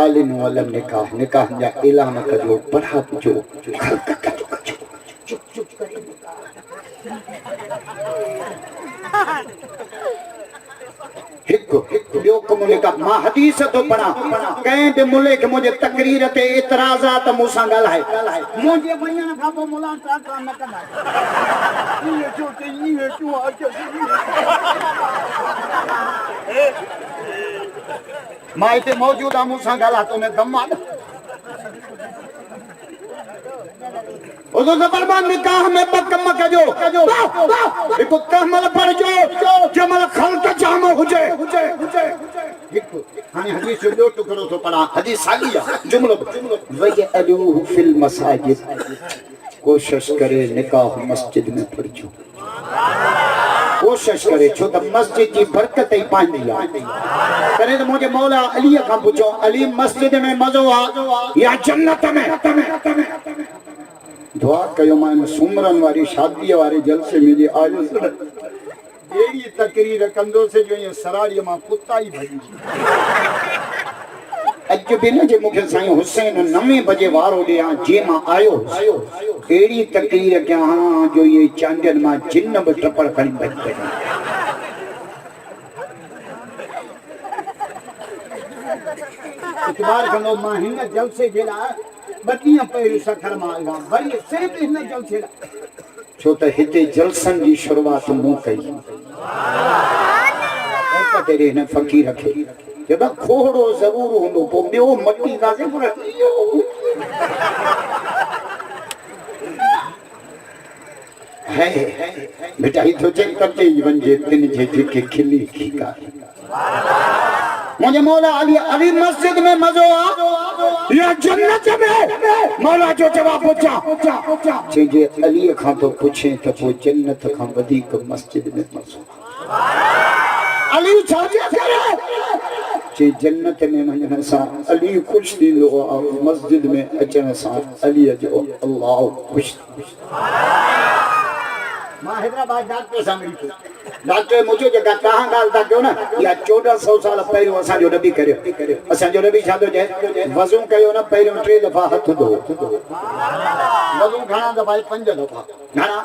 आलिनु अलम निकाह निकाह जा ऐलान कजो पढ़ा जो ख़ल्क़ कजो चुप चुप करे हिकु ॿियो कमु निकाह मां हदीस तो पढ़ा कंहिं बि मुले खे मुंहिंजे तकरीर ते एतिराज़ात मूंसां ॻाल्हाए मुझे वञण खां पोइ मुला टाटा न कंदा ये जो ते ये जो अचे मां हिते मौजूद आहियां मूंसां ॻाल्हाए तो ने दम आहे उदो ज़बरदस्त निकाह में बकम कजो हिकु तहमल पढ़जो जमल ख़ल्क़ जाम हुजे हिकु हाणे हदीस जो ॿियो टुकड़ो थो पढ़ा हदीस साॻी आहे जुमलो वयअलूहु फिल मसाजिद कोशिश करे निकाह मस्जिद में पढ़जो कोशिश करे छो त मस्जिद जी बरकत ई पाईंदी आहे तॾहिं त मुंहिंजे मौला अलीअ खां पुछो अली मस्जिद में मज़ो आहे या जन्नत में दुआ कयो मां सुमरन वारी शादीअ वारे जलसे में जे आयो एड़ी तकरीर कंदो से जो ये सराड़ी मां कुत्ता ही भजी अज भी न जे मुखे साईं हुसैन 9 बजे वारो ॾियां जे मां आयो एड़ी तकरीर कयां हां जो ये चांदन मां जिन्न बि टपड़ खणी बच इतबार कंदो मां हिन जलसे जे लाइ बटियां पहिरियों सखर मां आया वरी सिर्फ हिन जलसे छो त हिते जलसन जी शुरुआत मूं कई तेरे हिन फ़कीर खे जब खोड़ो ज़रूर हूंदो पोइ ॿियो मटी दासे पर है बेटा ही तो चेक करते ही वंजे तिन जे जेके खिली खीका मुझे मौला अली अली मस्जिद में मज़ो आ या जन्नत में मौला जो जवाब पुछा जे अली खां तो पुछे त पोइ जन्नत खां वधीक मस्जिद में मज़ो अली छा करे जे जन्नत में वञण सां अली ख़ुशि थींदो आहे मस्जिद में अचण सां अली जो अल्लाह ख़ुशि मां हैदराबाद डॉक्टर सां मिली डॉक्टर मुझे जेका तव्हां ॻाल्हि था कयो न इहा 1400 साल पहिरियों असांजो नबी करियो असांजो नबी छा थो चए वज़ू कयो न पहिरियों 3 दफ़ा हथ धो वज़ू घणा दफ़ा 5 दफ़ा घणा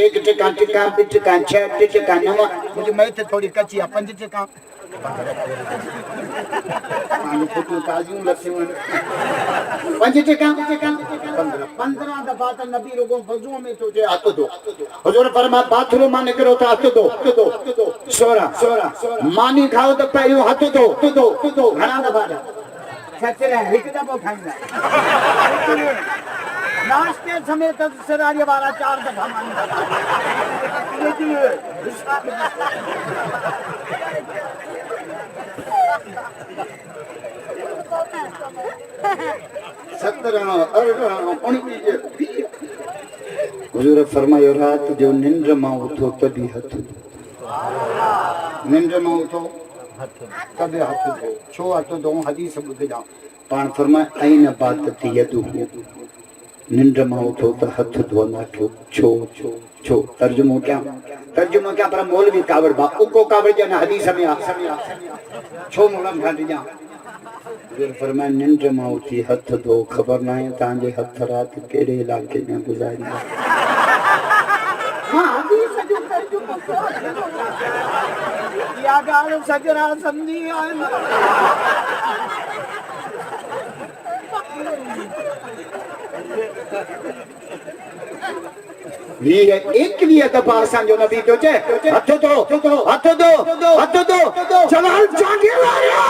1 टिका टिका 2 टिका 6 टिका 9 मुंहिंजी मैथ थोड़ी कची आहे 5 टिका मां पुटू ताज़ियूं लसियूं 5 टिका 15 दफ़ा त नबी रुगो वज़ू में तो चए हथ धो हुजूर फरमा बाथरूम मां निकिरो त हथ धो 16 मानी खाओ त पहिरियों हथ धो घणा दफ़ा सचरे हिकु दफ़ो खाईंदा नाश्ते समेत सरारी वारा 4 दफ़ा मानी हुजूर फरमायो रात जो निंड मां उथो तॾहिं हथ निंड मां उथो तॾहिं हथ धो छो हथ धो हदीस ॿुधजा पाण फरमाए ऐं न बात थी यदु निंड मां उथो त हथ धोअंदा छो छो तर्जुमो क्या पर मौलवी कावड़ बा उको कावड़ जन हदीस में आ छो मुलम घाटी जा फरमाए निंड मां उथी हथ धो खबर ना है तांजे हथ रात केड़े इलाके में गुजारी हां हदीस जो तर्जुमो या गाल सजरा समझी एक दफ़ा असांजो नबी तो चए हथ दो जलाल जागे वारियो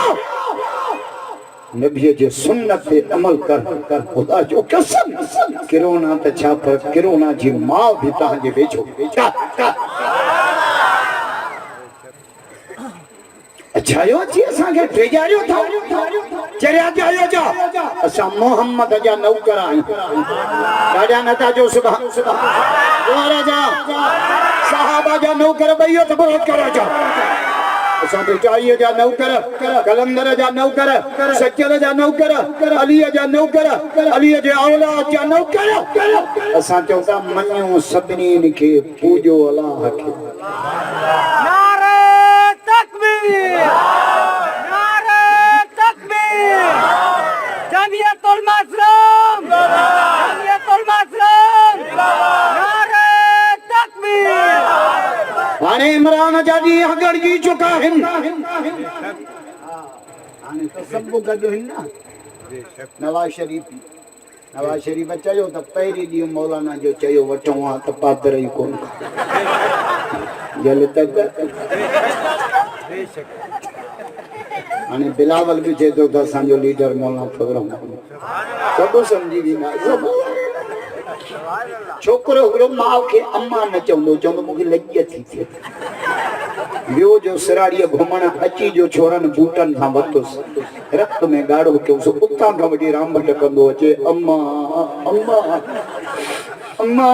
नबी जे सुन्नत ते अमल कर खुदा जो कसम किरोना त छा पर किरोना जी मां भी तहां जे वेझो अच्छा यो जी असांखे ड्रेजारियो था चरिया जायो जा असां मोहम्मद जा नौकर आहियूं ॾाढा नता जो सुभान जा सहाबा जा नौकर भइयो त बहुत करो जा असां बेचाईअ जा नौकर कलंदर जा नौकर सचर जा नौकर अलीअ जा नौकर अलीअ जे औलाद जा नौकर असां चऊं था मञूं सभिनी खे पूजो अलाह खे नारे तकबीर नारे तकबीर जमियतुल मज़लूम नारे तकबीर हाणे इमरान जा ॾींहं गॾिजी चुका आहिनि हाणे त सभु गॾु आहिनि न नवाज़ शरीफ़ चयो त पहिरीं ॾींहुं मौलाना जो चयो वठूं हा त पादर ई कोन जल तक हाणे बिलावल बि चए थो त असांजो लीडर मौलाना फज़ल सभु सम्झी वेंदा छोकिरो हिकिड़ो माउ खे अम्मा न चवंदो मूंखे लॼ थी थिए ॿियो जो सिराड़ीअ घुमण अची जो छोरनि बूटनि खां वरितुसि रत में ॻाढ़ो कयोसि उतां खां वठी रामबट कंदो अचे अम्मा अम्मा अम्मा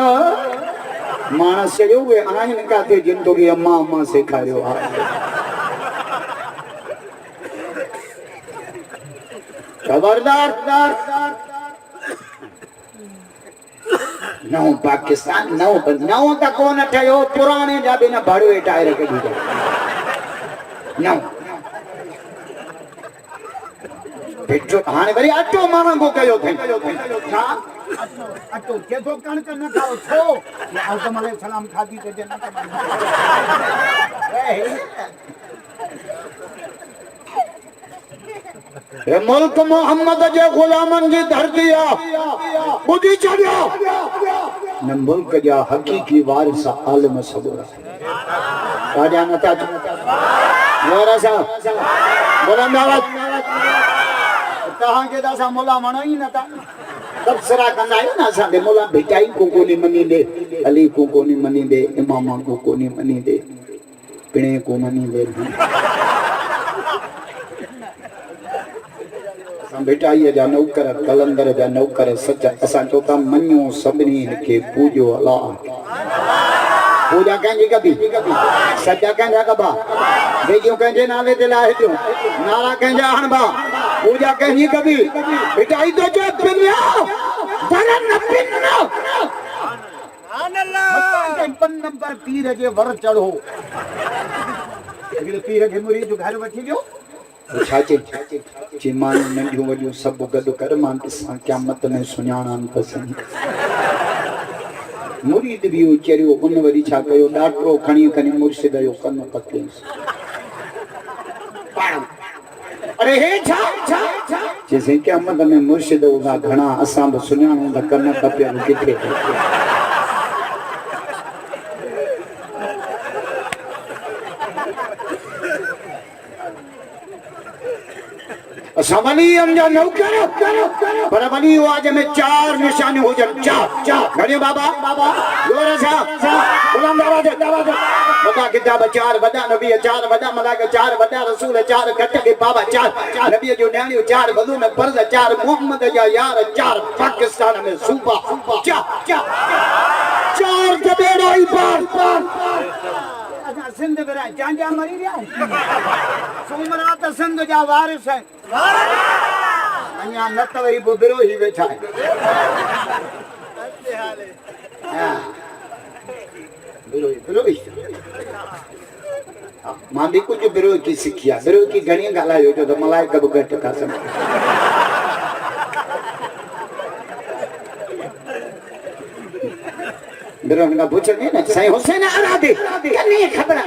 मानस चयो उहे आहिनि किथे जिन तोखे अम्मा अम्मा सेखारियो आहे खबरदार नओं पाकिस्तान नओं त कोन ठहियो पुराणे जा बि न भड़वे टायर कढी नओं पेट्रोल हाणे वरी अटो महांगो कयो अथई छा अटो केतिरो कणिक न खाओ छो आदम अलैहिस्सलाम खाधी त जन्नत ये मुल्क मोहम्मद जे गुलामन जी धरती आहे ॿुधी छॾियो न मुल्क जा हक़ीक़ी वारिस आलिम सबूर ॾाढा नथा तव्हांखे त असां मुला वणो ई नथा तबसरा कंदा आहियूं न असांखे मुला भिटाई को कोन्हे मञींदे अली को कोन्हे मञींदे इमामा को कोन्हे मञींदे पिणे को मञींदे भिटाईअ जा नौकर कलंदर जा नौकर सच असां चओ था मञो सभिनी खे पूॼो अलाह पूजा कंहिंजी कबी सचा कंहिंजा कबा वेझो कंहिंजे नाले ते लाहे थियो नारा कंहिंजा हणबा पूजा कंहिंजी कबी भिटाई तो चए पिन्या धरन पिन्ना नंबर पीर जे वर चढ़ो पीर खे मुरीद घर वठी वियो छाचे मां नंढियूं वॾियूं सभु गॾु कर मां ॾिसां क़यामत में सुञाणनि पसंदि मुरीद बि चरियो उन वरी छा कयो ॾाढो खणी खणी मुर्शिद जो कन पकियसि अरे हे छा चइसि क़यामत में मुर्शिद उहा घणा असां बि सुञाणूं त कन कपियल किथे असां वली जा नौकर पर वली आज में 4 निशानी हुजन 4 घणे बाबा जोर सां गुलाम दरवाजे वॾा किताब 4 वॾा नबी 4 वॾा मलाइका 4 वॾा रसूल 4 घट के बाबा 4 नबी जो न्याणियूं 4 वधू में फर्ज़ 4 मोहम्मद जा यार 4 पाकिस्तान में सूबा 4 जबेड़ा ही पार सिंध में जांजा मरी रहा सोमनाथ सिंध जा वारिस है अन्या न त वरी बिरो ही वेठा है बिरो मां भी कुछ बिरो की सिखिया बिरो की घणी ॻाल्हायो जो त मलाइका बि घटि का समझ बिरो का पूछे ना साईं हुसैन आरादे कन्नी खबर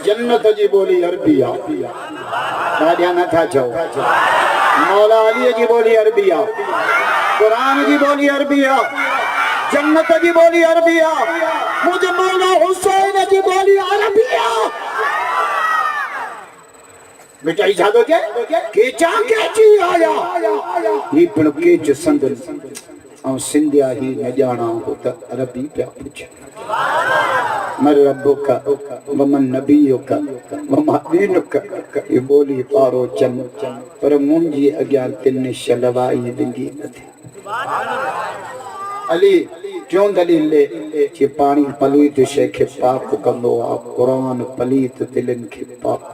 जन्नत जी बोली अरबी ॾाढा नथा चओ मौला अली जी बोली अरबी कुरान जी बोली अरबी जन्नत जी बोली अरबी मुझे मौला हुसैन जी बोली अरबी मिठाई छातो के केचा केची आया ही पण केच संदन ऐं सिंधिया ही न ॼाणा हो त अरबी पिया पुछ मर रब्बुका वमन नबीयुका वमा दीनुका ये बोली पारो चन पर मुंहिंजी अॻियां तिन शलवाई डिंगी न थी अली क्यों दलील जे पानी पलीत शइ खे पाक कंदो आहे क़ुरान पलीत दिलनि खे पाक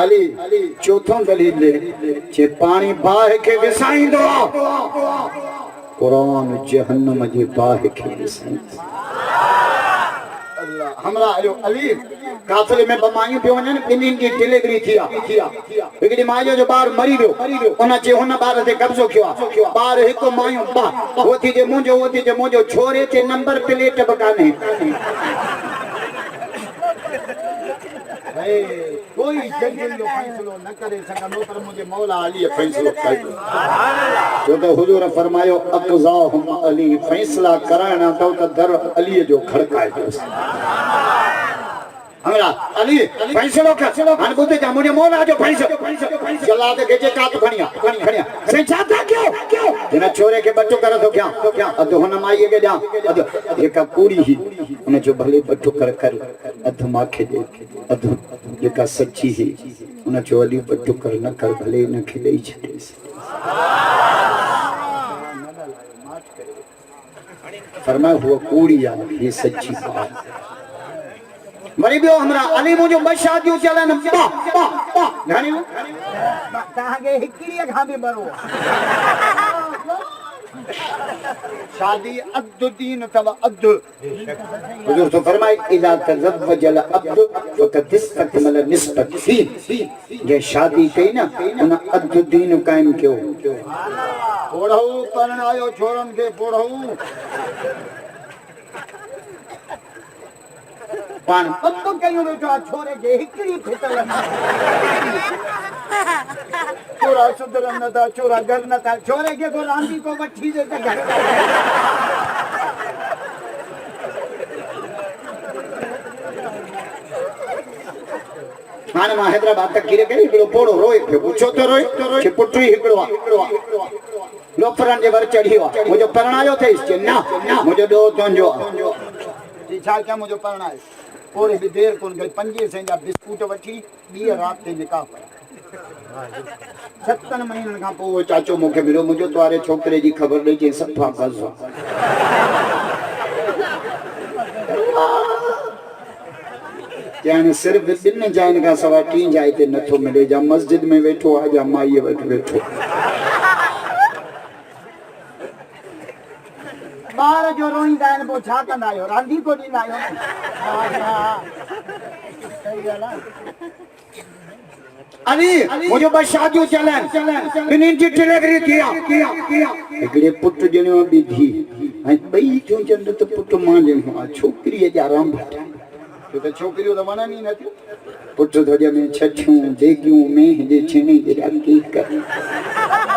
अली चौथों दलील जे पानी बाह के विसाईंदो कुरान जहन्नम जे बाह के विसाईंदो अल्लाह हमरा आयो अली काफले में बमायूं पियो वञनि ॿिन्हिनि जी डिलीवरी थी हिकिड़ी माईअ जो ॿार मरी वियो उन जे हुन ॿार ते कब्ज़ो कयो ॿार हिकु मायूं वो थी जे मुंहिंजो छोरे ते नंबर प्लेट बि कान्हे कोई जज जो फैसलो न करे सकंदो पर मुझे मौला अली फैसलो कयो जो तो हुजूर फरमायो अक़ज़ाहुम अली फैसला कराना तो दर अली जो खड़काए हमरा अली फैसलो कर हां बुध जा मुझे मौला जो फैसलो जलाद के जे कात खणिया से चाहता क्यों बिना छोरे के बच्चों कर तो क्या अध हुन माई के जा अध एक पूरी ही उन जो भले बच्चों कर अध माखे दे अध जेका सच्ची है उन जो अली बच्चों कर न कर भले न खिलई छडे फरमाया हुआ कूड़ी है ये सच्ची बात मरी बियो हमरा अली मुजो ब शादियों चलन घणी ताके हिकड़ी खा भी बरो शादी अब्द दीन तव अब्द हुजूर तो फरमाए इदा तज़व्वजल अब्द फकद इस्तकमल निस्बत फी ये शादी कई ना उन अब्द दीन कायम क्यों पोड़ऊ करण आयो छोरन के पोड़ऊ पान पप्प कयो बेटा छोरे के हिकड़ी फिटल छोरा सुधरन न था छोरा घर न था छोरे के को रांदी को वठी दे घर हाने मां हैदराबाद तक गिरे गई हिकड़ो पोड़ो रोए पियो पूछो तो रोए कि पुटरी हिकड़ो लोफरन जे वर चढ़ियो मुझे परणायो थे इसके ना मुझे दो तुंजो छा क्या मुझे परणायो और भी देर कोन गई 5 सें जा बिस्कुट वठी ॿी रात ते निकाह कया 7 महीननि खां पोइ वो चाचो मुखे मिलो मुझे तुम्हारे छोकरे जी खबर ॾेई चई सफ़ा बस यानी सिर्फ 2 जाइन का सवा 3 जाए ते नथो मिले जा मस्जिद में वेठो आ जा माई वटि वेठो ॿार जो रोईंदा आहिनि पोइ छा कंदा आहियो रांदी को ॾींदा आहियो सही ॻाल्हि आहे अली मुझे बस शादियों चलन बिन्हीं जी डिलीवरी किया एकड़े पुट जणो बि धी ऐं ॿई जो जंद त पुट मां जणो आ छोकरी जा राम छो त छोकिरियूं त वणनि ई नथियूं पुट तो जमे छछियूं देगियूं मेह जे छेणे जे केक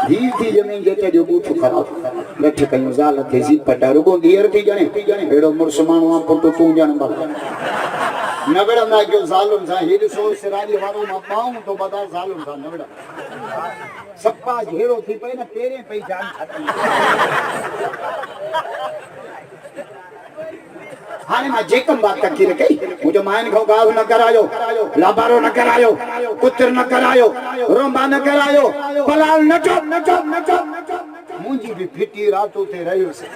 धी थी जमे जेटे जो बूथ ख़राब लठ कयूं ज़ाल थे सीपट रुगो धीअर थी ॼणे अहिड़ो मुड़ुस माण्हू आहे पुट तूं ॼण बाबा नवड़ंदा कयो ज़ालुनि सां हीअ ॾिसो सिराजी वारो मां पाऊं तो बता ज़ालुनि सां नवड़ा सफ़ा घेरो थी पई न तेरे पई जान खत्म हाणे मां जेकम बात तकीर कई मुझे माइन को गाव न करायो लाबारो न करायो कुत्र न करायो रोंबा न करायो पलाल न चोप मुंहिंजी बि फिटी रातों ते रहियोसीं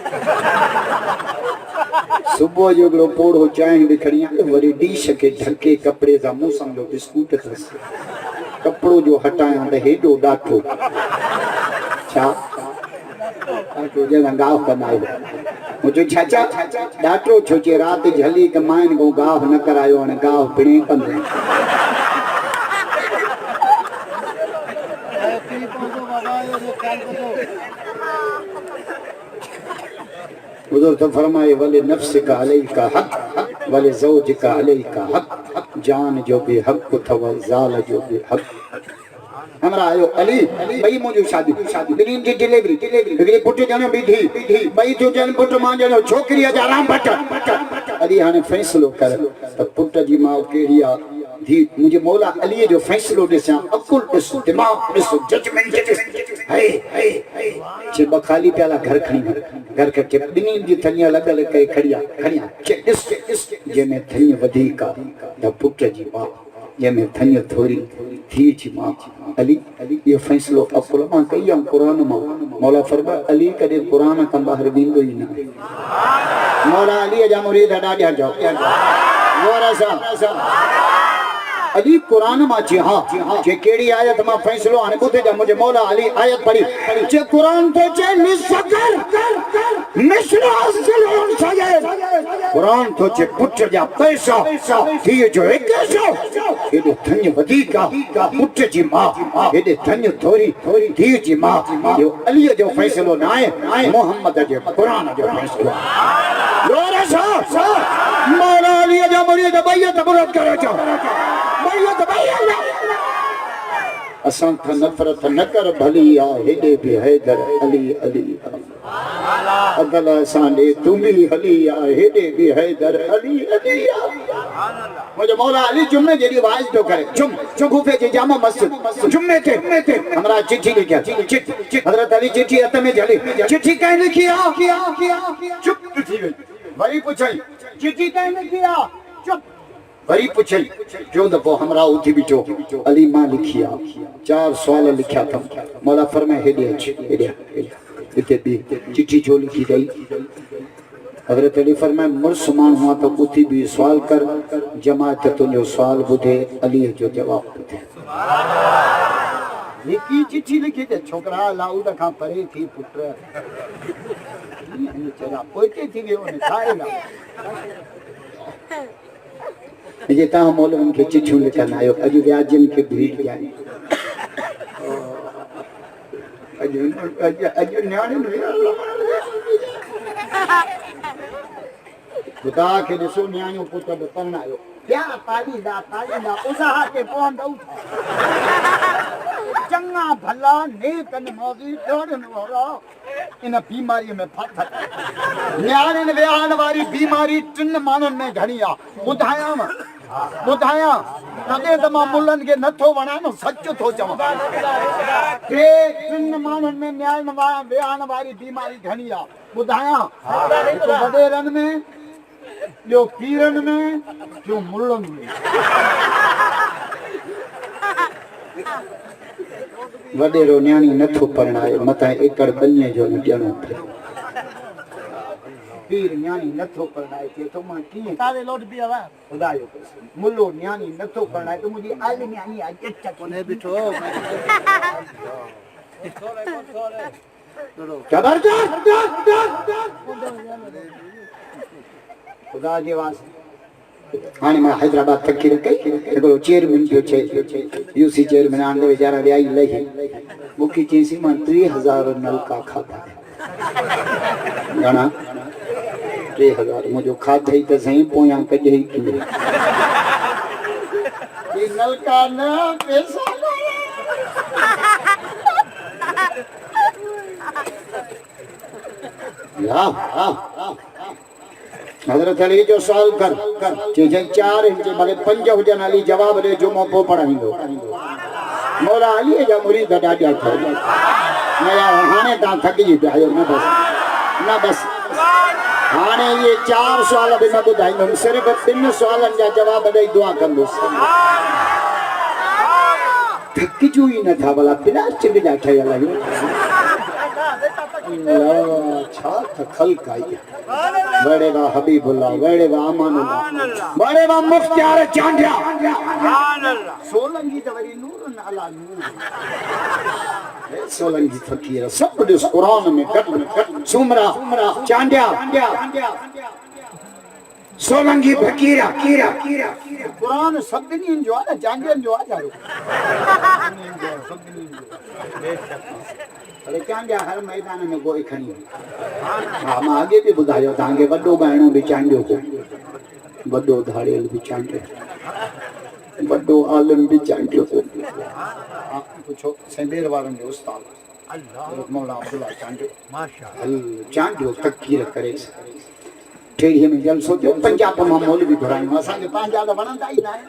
सुबह जो हिकिड़ो पोड़ो चांहि बि खणी आयो वरी डिश खे ढके कपिड़े सां मूं सम्झो बिस्कुट अथसि कपिड़ो जो हटायां त हेॾो ॾाठो छा गाह कंदा आहियो मुझे चाचा ॾाठो छो जे राति झली के माइन को गाह न करायो हाणे गाह पिणे कंदे बुजुर्ग तो फरमाए वले नफ्स का अलैका हक वले ज़ौज का अलैका हक जान जो भी हक थव ज़ाल जो भी हक हमरा आयो अली भई मुझे शादी बिन्हीं जी डिलीवरी हिकिड़े पुट ॼणो बि धी ॿई जो जन पुट मां ॼणो छोकिरी जा राम भट अली हाणे फ़ैसिलो कर त पुट जी माउ कहिड़ी आहे धी मुंहिंजे मौला अलीअ जो फ़ैसिलो ॾिसां अकुल ॾिस दिमाग़ ॾिस जजमेंट ॾिस हे चे ॿ ख़ाली प्याला घर खणी घर के बिन्हीं जी थञ लॻल कई खड़िया चे ॾिस जंहिंमें थञ वधीक आहे त पुट जी माउ जंहिंमें थञ थोरी थी जी मां अली ये फैसलो अकुल मां कई आहे क़ुरान मां मौला फरमाए अली कॾहिं क़ुरान खां ॿाहिरि वेंदो ई न मौला अलीअ जा मुरीद ॾाढा जाओ अली क़ुरान मां चे हाँ जे कहिड़ी आयत मां फैसलो हाणे ॿुधे जा मुंहिंजे मौला अली आयत पढ़ी जे क़ुरान तो चे क़ुरान तो चे पुट जा पैसा धीअ जो हिकु हेॾो थञ वधीक आहे पुट जी माउ हेॾे थञ थोरी धीअ जी माउ इहो अलीअ जो फ़ैसिलो न आहे मोहम्मद जे क़ुरान जो फ़ैसिलो मौला अलीअ जा मुरीद बैयत मुराद करे चओ असां खां नफ़रत न कर भली आहे हेॾे बि हैदर अली अदल असां ॾे तूं बि हली आहे हेॾे बि हैदर अली मुंहिंजो मौला अली जुमे जहिड़ी आवाज़ थो करे चुगूफे जी जामा मस्जिद जुमे ते हमरा चिठी लिखिया हज़रत अली चिठी हथ में झली चिठी कंहिं लिखी आहे चुप थी वई वरी पुछई चिठी कंहिं लिखी आहे चुप वरी पुछई जो दफ़ो हमरा उथी बीठो अली मां लिखी आहे 4 सुवाल लिखिया अथमि मौला फरमाए हेॾे अच हिते बि चिठी जो लिखी अथई हज़रत अली फरमाए मुड़ुस माण्हू आहे त उथी बि सुवाल कर जमात तुंहिंजो सुवाल ॿुधे अलीअ जो जवाबु ॿुधे लिखी चिठी लिखी ते छोकरा लाउद खां परे थी पुट पोइते थी वियो ने खाएगा जे तव्हां मौलवियुनि खे चिठियूं लिखंदा आहियो अॼु व्याजनि खे भीड़ ॾियारी अॼु न्याणियुनि ख़ुदा खे ॾिसो न्याणियूं पुट बि परणायो क्या पालीदा उसाह के पहुंचऊ चंगा भला नेकन मौजी जोड़न वाला इन बीमारी में फट न्याणियुनि विहारण वारी बीमारी 3 माण्हुनि में घणी आहे ॿुधायांव ॿुधायां तॾहिं त मां मुलनि खे नथो वणां न सच थो चवां के टिनि माण्हुनि में विहाइण वारी बीमारी घणी आहे ॿुधायां हिकु वॾेरनि में ॿियो पीरनि में ॿियो मुलनि में वॾेरो न्याणी नथो परणाए मथां एकड़ ॿन्हे जो ॾियणो पए पीर न्याणी नथो परणाए चए थो मां कीअं ख़ुदा जो कसम मुल्लो न्याणी नथो परणाए त मुंहिंजी आली न्याणी आहे ॼच कोन्हे ॿिठो ख़ुदा जे वास्ते हाणे मां हैदराबाद तकरीर कई हिकिड़ो चेयरमैन पियो चए यूसी चेयरमैन हाणे वीचारा वियाई लही मूंखे चईसीं मां 3000 नलका खाधा घणा 3000 मुंहिंजो खाधई त सही पोयां कॼई किले नलका न पैसा हज़रत अली जो सवाल कर चई 4 इंच भले 5 हुजनि अली जवाब ॾे जुमो पोइ पढ़ाईंदो मौला अलीअ जा मुरीद ॾाढा ठहिया न यार हाणे तव्हां थकिजी पिया आहियो न बस हाणे ये 4 सुवाल बि न ॿुधाईंदुमि सिर्फ़ु 3 सुवालनि जा जवाब ॾेई दुआ कंदुसि थकिजो ई नथा भला प्लास्टिक जा ठहियल आहियो छा त ख़ल्क़ आई बड़े बा हबीबुल्लाह बड़े बा अमानुल्लाह बड़े बा मुख्तियार चांडिया सोलंगी त वरी नूर अला नूर सोलंगी फकीर सब ॾिस क़ुरान में गॾु सुमरा चांडिया सोलंगी फकीरा कीरा क़ुरान सभिनी जो आहे न चांडियनि जो आहे अरे चांडिया हर मैदान में गोई खणी हा मां अॻे बि ॿुधायो तव्हांखे वॾो ॻाइणो बि चांडियो वॾो धाड़ियल बि चांडियो वॾो आलम बि चांडियो पुछो सेंडेर वारनि जो उस्ताद मौला अब्दुल्ला चांडियो माशाअल्लाह चांडियो तकीर करे ठेरीअ में जलसो थियो पंजाब मां मौलवी घुरायूं असांखे पंहिंजा त वणंदा ई न आहिनि